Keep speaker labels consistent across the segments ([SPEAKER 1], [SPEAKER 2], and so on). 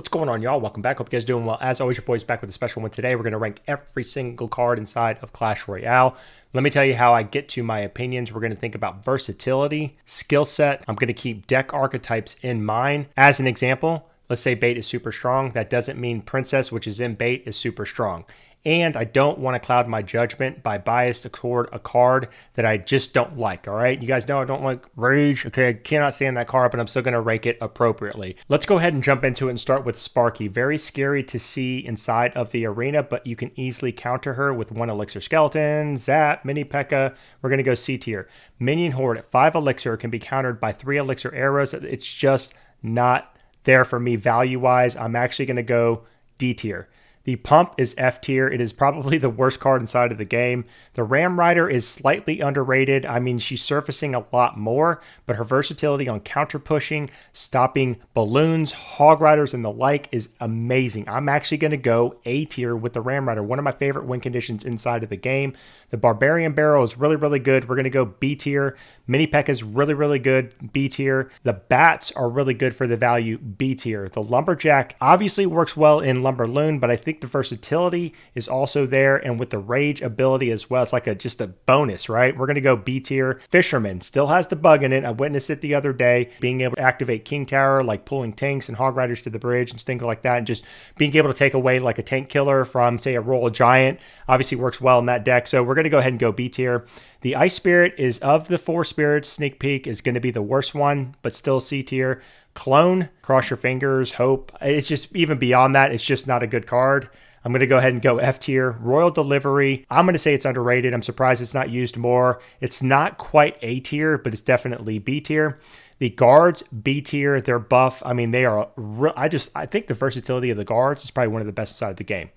[SPEAKER 1] What's going on, y'all? Welcome back. Hope you guys are doing well. As always, your boy's back with a special one today. We're going to rank every single card inside of Clash Royale. Let me tell you how I get to my opinions. We're going to think about versatility, skill set. I'm going to keep deck archetypes in mind. As an example, let's say bait is super strong. That doesn't mean princess, which is in bait, is super strong. And I don't want to cloud my judgment by bias toward a card that I just don't like, all right? You guys know I don't like Rage. Okay, I cannot stand that card, but I'm still going to rank it appropriately. Let's go ahead and jump into it and start with Sparky. Very scary to see inside of the arena, but you can easily counter her with 1 Elixir Skeleton, Zap, Mini P.E.K.K.A. We're going to go C tier. Minion Horde at 5 Elixir can be countered by 3 Elixir Arrows. It's just not there for me value-wise. I'm actually going to go D tier. The Pump is F tier. It is probably the worst card inside of the game. The Ram Rider is slightly underrated. I mean, she's surfacing a lot more, but her versatility on counter pushing, stopping balloons, hog riders, and the like is amazing. I'm actually going to go A tier with the Ram Rider, one of my favorite win conditions inside of the game. The Barbarian Barrel is really, really good. We're going to go B tier. Mini P.E.K.K.A. is really, really good. B tier. The Bats are really good for the value. B tier. The Lumberjack obviously works well in Lumberloon, but I think the versatility is also there, and with the rage ability as well, it's like just a bonus, right? We're going to go B tier. Fisherman still has the bug in it. I witnessed it the other day, being able to activate King Tower, like pulling tanks and hog riders to the bridge and things like that, and just being able to take away like a tank killer from, say, a Royal Giant obviously works well in that deck. So we're going to go ahead and go B tier. The Ice Spirit is, of the 4 spirits, sneak peek is going to be the worst one, but still C tier. Clone, cross your fingers, hope. It's just, even beyond that, it's just not a good card. I'm going to go ahead and go F tier. Royal Delivery, I'm going to say it's underrated. I'm surprised it's not used more. It's not quite A tier, but it's definitely B tier. The Guards, B tier. They're buff. I mean, they are, I think the versatility of the Guards is probably one of the best side of the game.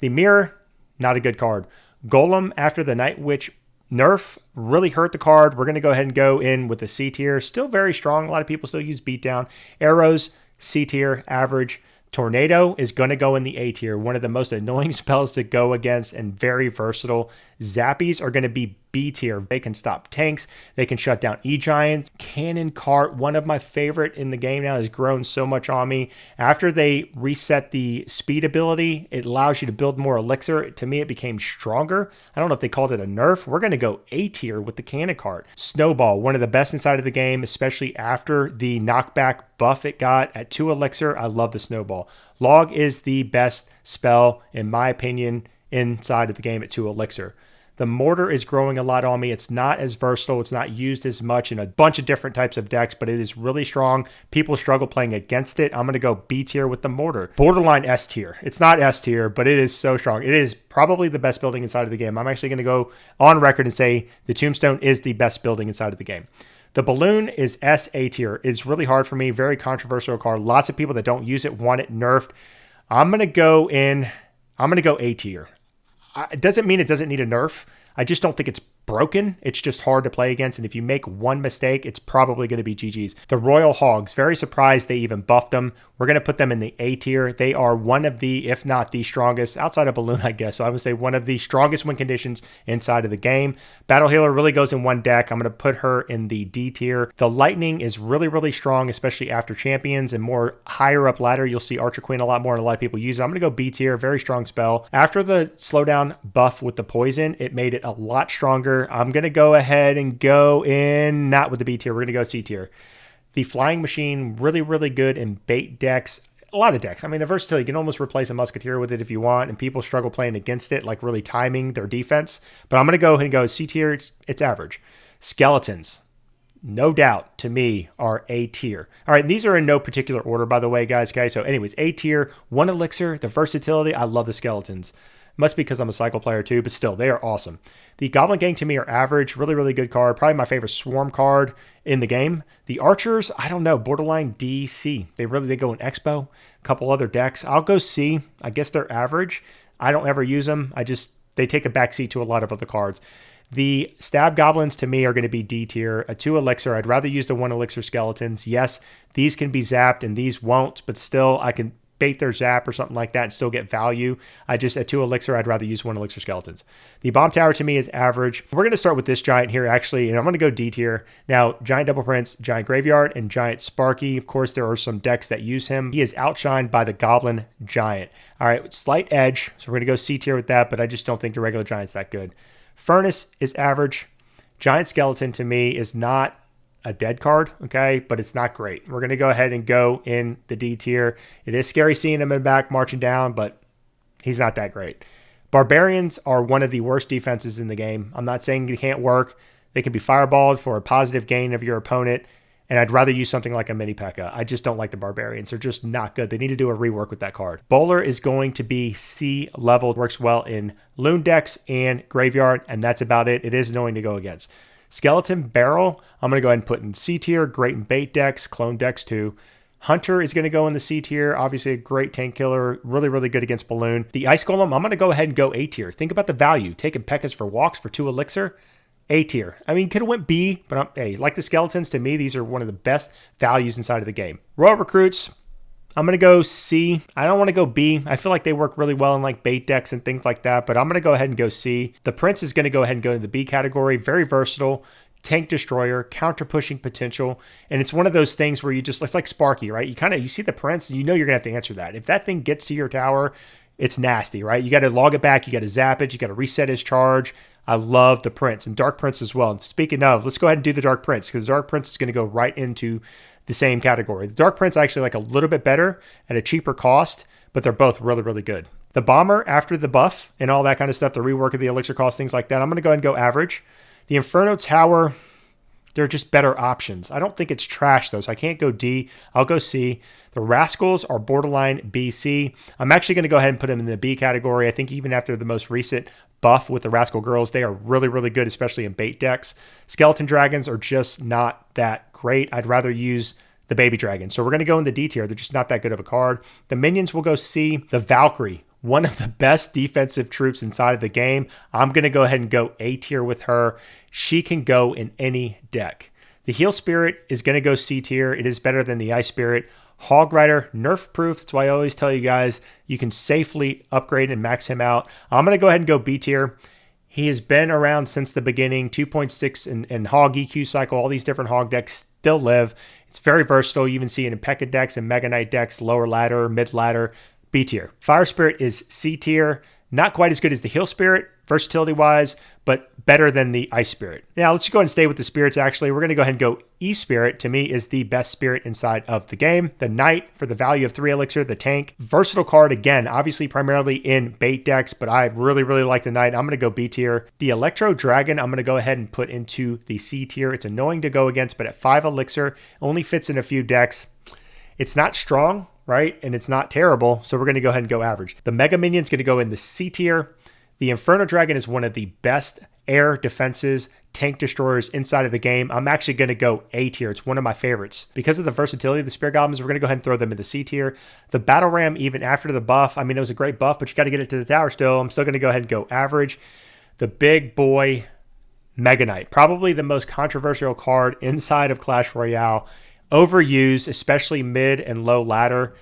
[SPEAKER 1] The Mirror, not a good card. Golem, after the Night Witch nerf, really hurt the card. We're going to go ahead and go in with the C tier. Still very strong. A lot of people still use Beatdown. Arrows, C tier, average. Tornado is going to go in the A tier. One of the most annoying spells to go against and very versatile. Zappies are going to be B tier. They can stop tanks. They can shut down E-Giants. Cannon Cart, one of my favorite in the game now, has grown so much on me. After they reset the speed ability, it allows you to build more elixir. To me, it became stronger. I don't know if they called it a nerf. We're going to go A tier with the Cannon Cart. Snowball, one of the best inside of the game, especially after the knockback buff it got at 2 elixir. I love the Snowball. Log is the best spell, in my opinion, inside of the game at 2 elixir. The Mortar is growing a lot on me. It's not as versatile. It's not used as much in a bunch of different types of decks, but it is really strong. People struggle playing against it. I'm going to go B tier with the Mortar. Borderline S tier. It's not S tier, but it is so strong. It is probably the best building inside of the game. I'm actually going to go on record and say the Tombstone is the best building inside of the game. The Balloon is S A tier. It's really hard for me. Very controversial card. Lots of people that don't use it want it nerfed. I'm going to go A tier. It doesn't mean it doesn't need a nerf. I just don't think it's broken. It's just hard to play against, and if you make one mistake, it's probably going to be GG's. The Royal Hogs, very surprised they even buffed them. We're going to put them in the A tier. They are one of the, if not the strongest, outside of Balloon, I guess. So I would say one of the strongest win conditions inside of the game. Battle Healer really goes in one deck. I'm going to put her in the D tier. The Lightning is really, really strong, especially after Champions and more higher up ladder. You'll see Archer Queen a lot more, and a lot of people use it. I'm going to go B tier. Very strong spell. After the slowdown buff with the poison, it made it a lot stronger. I'm going to go ahead and go in, not with the B tier. We're going to go C tier. The Flying Machine, really, really good in bait decks. A lot of decks. I mean, the versatility, you can almost replace a Musketeer with it if you want, and people struggle playing against it, like really timing their defense. But I'm going to go ahead and go C tier. It's average. Skeletons, no doubt, to me, are A tier. All right, these are in no particular order, by the way, guys. Okay, so anyways, A tier, 1 elixir, the versatility. I love the Skeletons. Must be because I'm a cycle player too, but still, they are awesome. The Goblin Gang to me are average, really, really good card. Probably my favorite Swarm card in the game. The Archers, I don't know, borderline D, C. They go in Expo, a couple other decks. I'll go C. I guess they're average. I don't ever use them. They take a backseat to a lot of other cards. The Stab Goblins to me are going to be D tier. A 2 elixir. I'd rather use the 1 elixir Skeletons. Yes, these can be zapped and these won't, but still I can bait their zap or something like that and still get value. At 2 elixir, I'd rather use 1 elixir skeletons. The bomb tower to me is average. We're going to start with this giant here actually, and I'm going to go D tier. Now, giant double prince, giant graveyard, and giant Sparky. Of course, there are some decks that use him. He is outshined by the goblin giant. All right, slight edge, so we're going to go C tier with that, but I just don't think the regular giant's that good. Furnace is average. Giant skeleton to me is not a dead card, okay, but it's not great. We're going to go ahead and go in the D tier. It is scary seeing him in back marching down, but he's not that great. Barbarians are one of the worst defenses in the game. I'm not saying they can't work. They can be fireballed for a positive gain of your opponent, and I'd rather use something like a mini P.E.K.K.A. I just don't like the Barbarians. They're just not good. They need to do a rework with that card. Bowler is going to be C level. Works well in Loon decks and Graveyard, and that's about it. It is annoying to go against. Skeleton Barrel, I'm going to go ahead and put in C tier. Great in bait decks, clone decks too. Hunter is going to go in the C tier. Obviously a great tank killer. Really, really good against Balloon. The Ice Golem, I'm going to go ahead and go A tier. Think about the value. Taking P.E.K.K.A.s for walks for 2 elixir. A tier. I mean, could have went B, but hey, like the skeletons, to me, these are one of the best values inside of the game. Royal Recruits, I'm going to go C. I don't want to go B. I feel like they work really well in like bait decks and things like that, but I'm going to go ahead and go C. The Prince is going to go ahead and go into the B category. Very versatile. Tank destroyer, counter pushing potential. And it's one of those things where it's like Sparky, right? You see the Prince and you know you're going to have to answer that. If that thing gets to your tower, it's nasty, right? You got to log it back. You got to zap it. You got to reset his charge. I love the Prince and Dark Prince as well. And speaking of, let's go ahead and do the Dark Prince because the Dark Prince is going to go right into the same category. The Dark Prince I actually like a little bit better at a cheaper cost, but they're both really, really good. The Bomber, after the buff and all that kind of stuff, the rework of the elixir cost, things like that, I'm going to go ahead and go average. The Inferno Tower, they're just better options. I don't think it's trash, though, so I can't go D. I'll go C. The Rascals are borderline B, C. I'm actually going to go ahead and put them in the B category. I think even after the most recent buff with the Rascal Girls, they are really, really good, especially in bait decks. Skeleton Dragons are just not that great. I'd rather use the Baby Dragon. So we're going to go in the D tier. They're just not that good of a card. The Minions will go C. The Valkyrie, one of the best defensive troops inside of the game. I'm going to go ahead and go A tier with her. She can go in any deck. The Heal Spirit is going to go C tier. It is better than the Ice Spirit. Hog Rider, nerf proof. That's why I always tell you guys you can safely upgrade and max him out. I'm going to go ahead and go B tier. He has been around since the beginning. 2.6 and Hog EQ cycle. All these different Hog decks still live. It's very versatile. You even see it in P.E.K.K.A. decks and Mega Knight decks, lower ladder, mid ladder. B tier. Fire Spirit is C tier. Not quite as good as the Heal Spirit, versatility-wise, but better than the Ice Spirit. Now, let's just go ahead and stay with the spirits, actually. We're going to go ahead and go E Spirit. To me, is the best spirit inside of the game. The Knight, for the value of 3 elixir, the tank. Versatile card, again, obviously primarily in bait decks, but I really, really like the Knight. I'm going to go B tier. The Electro Dragon, I'm going to go ahead and put into the C tier. It's annoying to go against, but at 5 elixir, only fits in a few decks. It's not strong, right? And it's not terrible, so we're going to go ahead and go average. The Mega Minion's going to go in the C tier. The Inferno Dragon is one of the best air defenses, tank destroyers inside of the game. I'm actually going to go A tier. It's one of my favorites. Because of the versatility of the Spirit Goblins, we're going to go ahead and throw them in the C tier. The Battle Ram, even after the buff, I mean, it was a great buff, but you got to get it to the tower still. I'm still going to go ahead and go average. The Big Boy Mega Knight, probably the most controversial card inside of Clash Royale. Overused, especially mid and low ladder.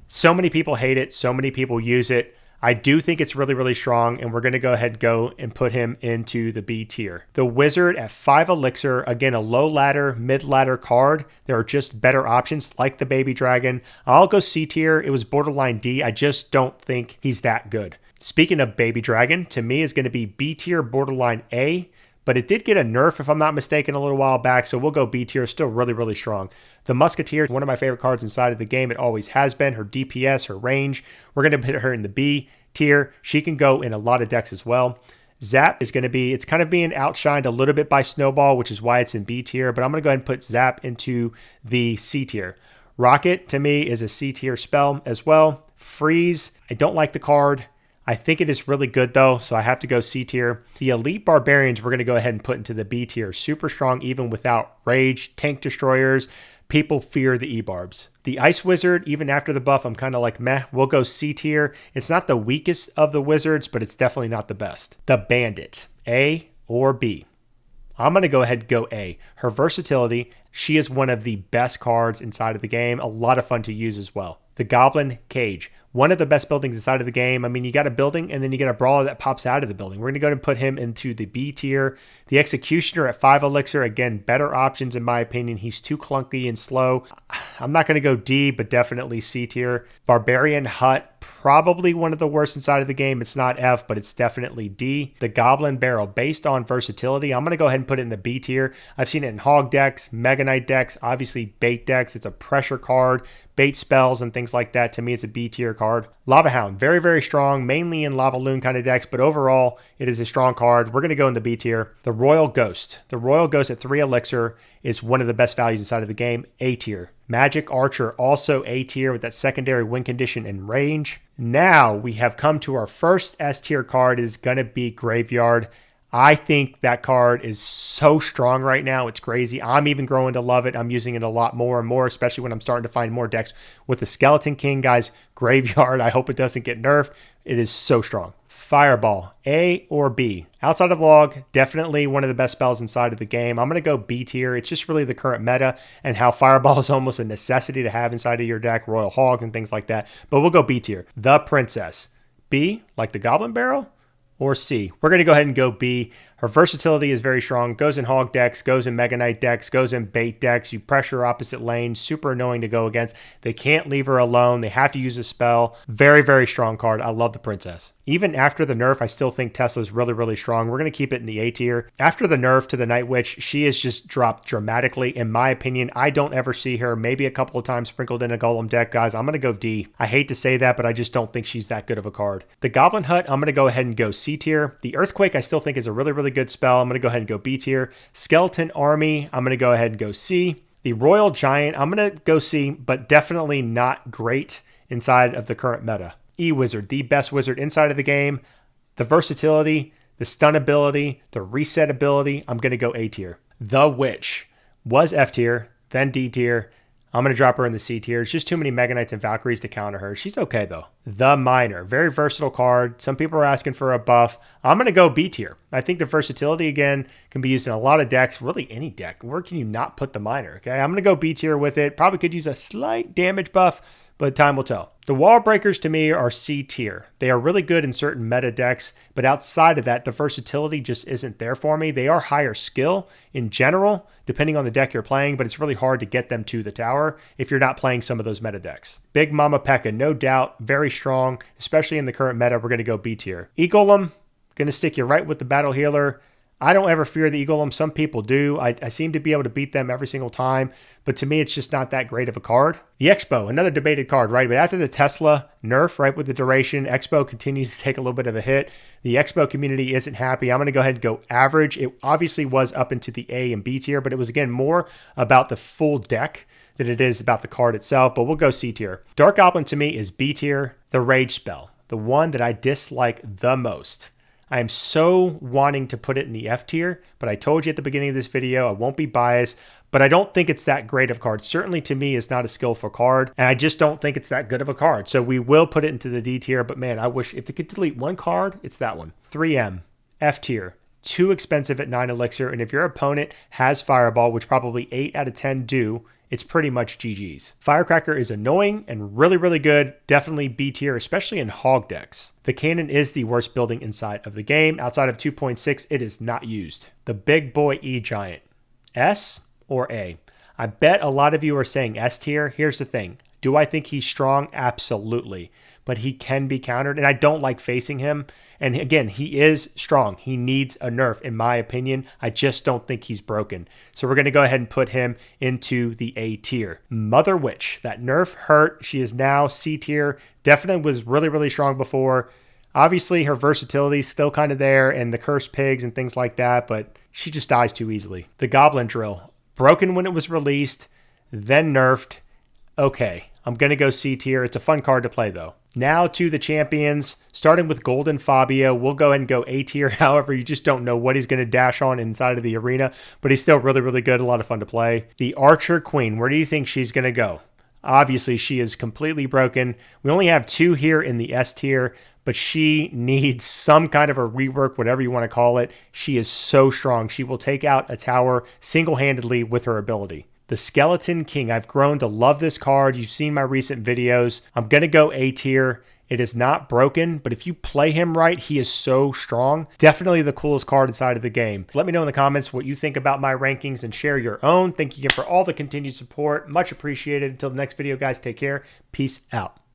[SPEAKER 1] So many people hate it. So many people use it. I do think it's really, really strong, and we're going to go ahead and go and put him into the B tier. The Wizard at 5 elixir, again, a low ladder, mid ladder card. There are just better options like the Baby Dragon. I'll go C tier. It was borderline D. I just don't think he's that good. Speaking of Baby Dragon, to me is going to be B tier, borderline A. But it did get a nerf, if I'm not mistaken, a little while back, so we'll go B tier. Still really, really strong. The Musketeer is one of my favorite cards inside of the game. It always has been. Her DPS, her range. We're going to put her in the B tier. She can go in a lot of decks as well. Zap is going to be, it's kind of being outshined a little bit by Snowball, which is why it's in B tier. But I'm going to go ahead and put Zap into the C tier. Rocket, to me, is a C tier spell as well. Freeze, I don't like the card. I think it is really good, though, so I have to go C tier. The Elite Barbarians, we're going to go ahead and put into the B tier. Super strong even without rage. Tank destroyers. People fear the E-Barbs. The Ice Wizard, even after the buff, I'm kind of like, meh. We'll go C tier. It's not the weakest of the wizards, but it's definitely not the best. The Bandit, A or B? I'm going to go ahead and go A. Her versatility, she is one of the best cards inside of the game. A lot of fun to use as well. the Goblin Cage. One of the best buildings inside of the game. I mean, you got a building and then you get a brawler that pops out of the building. We're going to go ahead and put him into the B tier. The Executioner at 5 elixir. Again, better options in my opinion. He's too clunky and slow. I'm not going to go D, but definitely C tier. Barbarian Hut, probably one of the worst inside of the game. It's not F, but it's definitely D. The Goblin Barrel, based on versatility, I'm going to go ahead and put it in the B tier. I've seen it in Hog decks, Mega Knight decks, obviously bait decks. It's a pressure card, bait spells and things like that. To me, it's a B tier card. Lava Hound, very, very strong, mainly in Lava Loon kind of decks, but overall, it is a strong card. We're going to go in the B tier. The Royal Ghost. The Royal Ghost at 3 elixir is one of the best values inside of the game. A tier. Magic Archer, also A tier with that secondary win condition and range. Now we have come to our first S tier card. It is going to be Graveyard. I think that card is so strong right now. It's crazy. I'm even growing to love it. I'm using it a lot more and more, especially when I'm starting to find more decks with the Skeleton King, guys. Graveyard, I hope it doesn't get nerfed. It is so strong. Fireball, A or B? Outside of log, definitely one of the best spells inside of the game. I'm going to go B tier. It's just really the current meta and how Fireball is almost a necessity to have inside of your deck, Royal Hog and things like that. But we'll go B tier. The Princess, B, like the Goblin Barrel, or C? We're going to go ahead and go B. Her versatility is very strong. Goes in Hog decks, goes in Mega Knight decks, goes in bait decks. You pressure opposite lanes. Super annoying to go against. They can't leave her alone. They have to use a spell. Very, very strong card. I love the Princess. Even after the nerf, I still think Tesla's really, really strong. We're going to keep it in the A tier. After the nerf to the Night Witch, she has just dropped dramatically. In my opinion, I don't ever see her. Maybe a couple of times sprinkled in a Golem deck, guys. I'm going to go D. I hate to say that, but I just don't think she's that good of a card. The Goblin Hut, I'm going to go ahead and go C tier. The Earthquake, I still think is a really, really good spell. I'm going to go ahead and go B tier. Skeleton Army, I'm going to go ahead and go C. The Royal Giant, I'm going to go C, but definitely not great inside of the current meta. E-Wizard, the best wizard inside of the game. The versatility, the stun ability, the reset ability, I'm going to go A tier. The Witch was F tier, then D tier. I'm going to drop her in the C tier. It's just too many Mega Knights and Valkyries to counter her. She's okay, though. The Miner, very versatile card. Some people are asking for a buff. I'm going to go B tier. I think the versatility, again, can be used in a lot of decks, really any deck. Where can you not put the Miner? Okay, I'm going to go B tier with it. Probably could use a slight damage buff, but time will tell. The Wall Breakers to me are C tier. They are really good in certain meta decks, but outside of that, the versatility just isn't there for me. They are higher skill in general, depending on the deck you're playing, but it's really hard to get them to the tower if you're not playing some of those meta decks. Big Mama P.E.K.K.A, no doubt, very strong, especially in the current meta. We're going to go B tier. E-Golem, going to stick you right with the Battle Healer. I don't ever fear the E-Golem. Some people do. I seem to be able to beat them every single time, but to me, it's just not that great of a card. The Expo, another debated card, right? But after the Tesla nerf, right, with the duration, Expo continues to take a little bit of a hit. The Expo community isn't happy. I'm going to go ahead and go average. It obviously was up into the A and B tier, but it was, again, more about the full deck than it is about the card itself, but we'll go C tier. Dark Goblin to me is B tier. The Rage Spell, the one that I dislike the most. I am so wanting to put it in the F tier, but I told you at the beginning of this video, I won't be biased, but I don't think it's that great of a card. Certainly to me, it's not a skillful card, and I just don't think it's that good of a card. So we will put it into the D tier, but man, I wish if they could delete one card, it's that one. 3M, F tier. Too expensive at 9 elixir, and if your opponent has Fireball, which probably 8 out of 10 do, it's pretty much GG's. Firecracker is annoying and really, really good. Definitely B tier, especially in Hog decks. The Cannon is the worst building inside of the game. Outside of 2.6, it is not used. The Big Boy E-Giant. S or A? I bet a lot of you are saying S tier. Here's the thing. Do I think he's strong? Absolutely. But he can be countered, and I don't like facing him. And again, he is strong. He needs a nerf, in my opinion. I just don't think he's broken. So we're going to go ahead and put him into the A tier. Mother Witch, that nerf hurt. She is now C tier. Definitely was really, really strong before. Obviously, her versatility is still kind of there, and the Cursed Pigs and things like that, but she just dies too easily. The Goblin Drill, broken when it was released, then nerfed. Okay, I'm going to go C tier. It's a fun card to play, though. Now to the champions, starting with Golden Fabio. We'll go ahead and go A tier. However, you just don't know what he's going to dash on inside of the arena, but he's still really, really good. A lot of fun to play. The Archer Queen, where do you think she's going to go? Obviously, she is completely broken. We only have 2 here in the S tier, but she needs some kind of a rework, whatever you want to call it. She is so strong. She will take out a tower single-handedly with her ability. the Skeleton King. I've grown to love this card. You've seen my recent videos. I'm going to go A tier. It is not broken, but if you play him right, he is so strong. Definitely the coolest card inside of the game. Let me know in the comments what you think about my rankings and share your own. Thank you again for all the continued support. Much appreciated. Until the next video, guys, take care. Peace out.